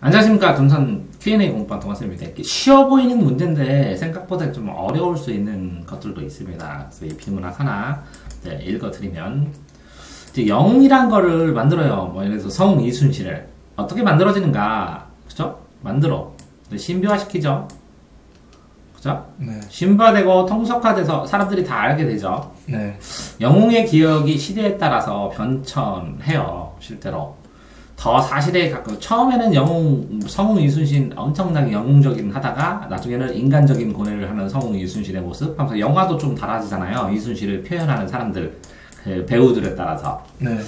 안녕하십니까. 금산 Q&A 공부방 동아쌤입니다. 쉬워 보이는 문제인데 생각보다 좀 어려울 수 있는 것들도 있습니다. 그래서 이 비문학 하나 읽어드리면, 이제 영이란 거를 만들어요. 뭐 예를 들어서 성 이순신을 어떻게 만들어지는가, 그죠? 만들어 신비화시키죠. 그죠? 네. 신비화되고 통속화돼서 사람들이 다 알게 되죠. 네. 영웅의 기억이 시대에 따라서 변천해요. 실제로 더 사실에 가까워. 처음에는 성웅 이순신 엄청나게 영웅적인 하다가 나중에는 인간적인 고뇌를 하는 성웅 이순신의 모습 하면서 영화도 좀 달라지잖아요. 이순신을 표현하는 사람들, 그 배우들에 따라서. 네.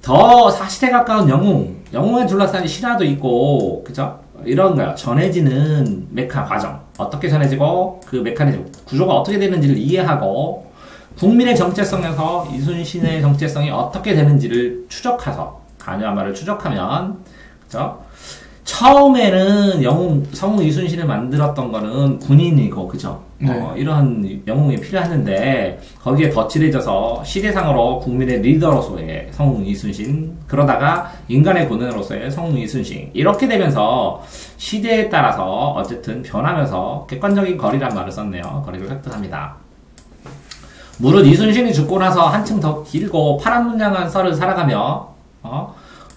더 사실에 가까운 영웅에 둘러싼 실화도 있고, 그죠? 이런 거요. 전해지는 메카 과정. 어떻게 전해지고, 그 메커니즘, 구조가 어떻게 되는지를 이해하고, 국민의 정체성에서 이순신의 정체성이 어떻게 되는지를 추적해서, 가녀화말을 추적하면, 그죠? 처음에는 성웅 이순신을 만들었던 거는 군인이고, 그죠? 네. 이런 영웅이 필요했는데, 거기에 덧칠해져서 시대상으로 국민의 리더로서의 성웅 이순신, 그러다가 인간의 군인으로서의 성웅 이순신, 이렇게 되면서 시대에 따라서 어쨌든 변하면서 객관적인 거리란 말을 썼네요. 거리를 획득합니다. 무릇 이순신이 죽고 나서 한층 더 길고 파란문장한 썰을 살아가며,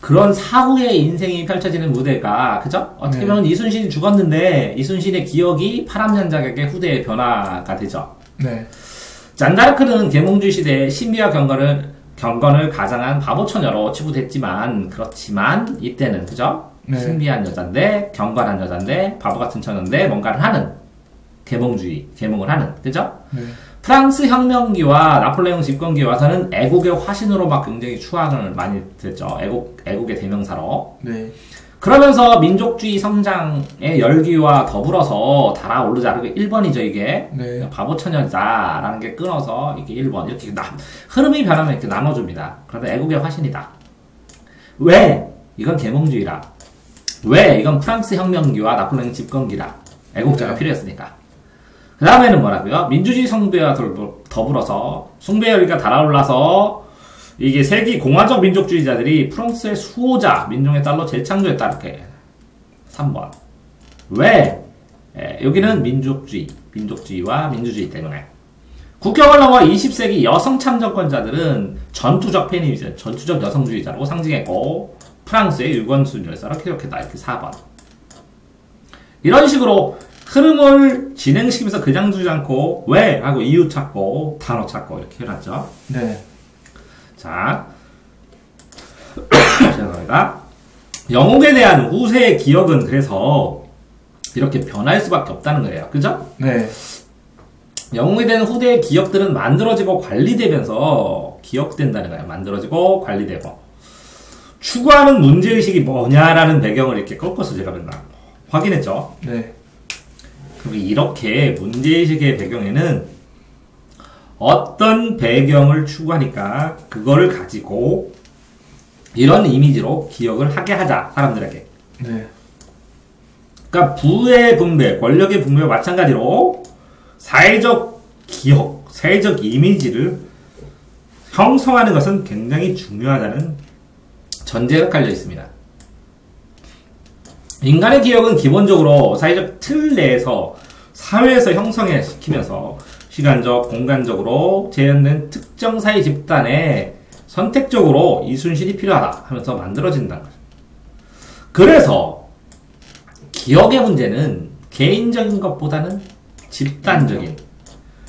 그런 사후의 인생이 펼쳐지는 무대가, 그죠? 어떻게 보면 이순신이 죽었는데, 이순신의 기억이 파란면작에게 후대의 변화가 되죠. 네. 잔다르크는 계몽주의 시대의 신비와 경건을 가장한 바보처녀로 치부됐지만, 그렇지만, 이때는, 그죠? 네. 신비한 여잔데, 경건한 여잔데, 바보 같은 처녀인데, 뭔가를 하는, 계몽을 하는, 그죠? 네. 프랑스 혁명기와 나폴레옹 집권기에 와서는 애국의 화신으로 막 굉장히 추앙을 많이 됐죠. 애국의 대명사로. 네. 그러면서 민족주의 성장의 열기와 더불어서 달아오르자. 그게 1번이죠, 이게. 네. 바보처녀자라는 게 끊어서 이게 1번. 이렇게 흐름이 변하면 이렇게 나눠줍니다. 그런데 애국의 화신이다. 왜? 이건 계몽주의라. 왜? 이건 프랑스 혁명기와 나폴레옹 집권기라. 애국자가 필요했으니까. 그 다음에는 뭐라고요? 민주주의 성배와 더불어서 숭배 열기가 달아올라서 이게 세기 공화적 민족주의자들이 프랑스의 수호자 민중의 딸로 재창조했다. 이렇게 3번. 왜? 여기는 민족주의와 민주주의 때문에. 국경을 넘어 20세기 여성 참정권자들은 전투적 페미니즘, 전투적 여성주의자로 상징했고 프랑스의 유권순열사 이렇게 4번. 이런 식으로 흐름을 진행시키면서 그냥 두지 않고 왜? 하고 이유 찾고 단어 찾고 이렇게 해놨죠. 네. 자, 죄송합니다. 영웅에 대한 후세의 기억은 그래서 이렇게 변할 수밖에 없다는 거예요. 그죠? 네. 영웅에 대한 후대의 기억들은 만들어지고 관리되면서 기억된다는 거예요. 만들어지고 관리되고. 추구하는 문제의식이 뭐냐라는 배경을 이렇게 꺾어서 제가 맨날 확인했죠. 네. 이렇게 문제의식의 배경에는 어떤 배경을 추구하니까 그거를 가지고 이런 이미지로 기억을 하게 하자, 사람들에게. 네. 그러니까 부의 분배, 권력의 분배와 마찬가지로 사회적 기억, 사회적 이미지를 형성하는 것은 굉장히 중요하다는 전제가 깔려 있습니다. 인간의 기억은 기본적으로 사회적 틀 내에서 사회에서 형성시키면서 시간적, 공간적으로 재현된 특정 사회 집단에 선택적으로 이순신이 필요하다 하면서 만들어진다는 거죠. 그래서 기억의 문제는 개인적인 것보다는 집단적인,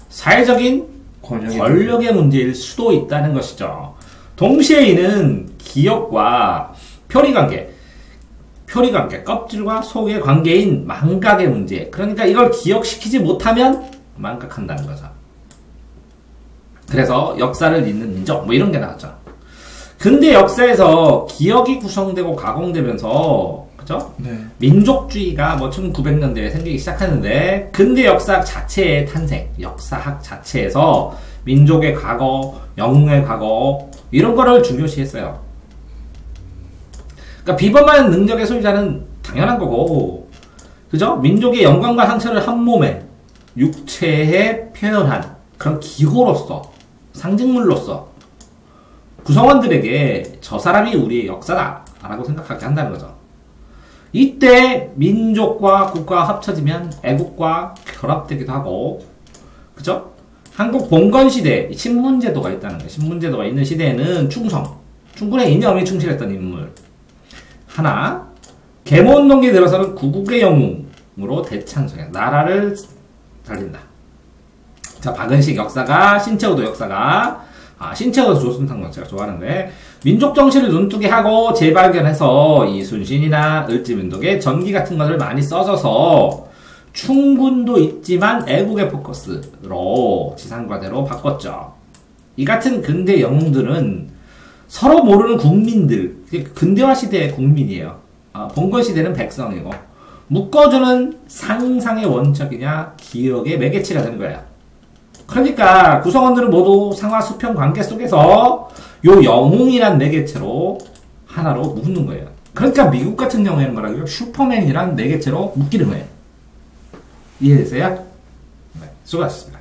사회적인 권력의 문제일 수도 있다는 것이죠. 동시에 이는 기억과 표리관계, 껍질과 속의 관계인 망각의 문제. 그러니까 이걸 기억시키지 못하면 망각한다는 거죠. 그래서 역사를 잇는 민족, 뭐 이런 게 나왔죠. 근대 역사에서 기억이 구성되고 가공되면서, 그죠? 네. 민족주의가 뭐 1900년대에 생기기 시작하는데, 근대 역사학 자체의 탄생, 역사학 자체에서 민족의 과거, 영웅의 과거, 이런 거를 중요시했어요. 그러니까 비범한 능력의 소유자는 당연한 거고, 그죠? 민족의 영광과 상처를 한 몸에 육체에 표현한 그런 기호로서, 상징물로서 구성원들에게 저 사람이 우리의 역사다 라고 생각하게 한다는 거죠. 이때 민족과 국가가 합쳐지면 애국과 결합되기도 하고, 그죠? 한국 봉건 시대 신문제도가 있다는 거예요. 신문제도가 있는 시대에는 충군의 이념이 충실했던 인물. 하나, 계몽운동기에 들어서는 구국의 영웅으로 대찬송해. 나라를 살린다. 자, 박은식 역사가, 신채호도 역사가, 신채호도 조선탄건 제가 좋아하는데, 민족 정신을 눈뜨게 하고 재발견해서 이 순신이나 을지민독의 전기 같은 것을 많이 써줘서 충군도 있지만 애국의 포커스로 지상과제로 바꿨죠. 이 같은 근대 영웅들은 서로 모르는 국민들, 근대화 시대의 국민이에요. 봉건 시대는 백성이고, 묶어주는 상상의 원척이냐 기억의 매개체가 되는 거예요. 그러니까 구성원들은 모두 상하 수평 관계 속에서 요 영웅이란 매개체로 하나로 묶는 거예요. 그러니까 미국 같은 경우에는 뭐라고요? 슈퍼맨이란 매개체로 묶이는 거예요. 이해되세요? 네, 수고하셨습니다.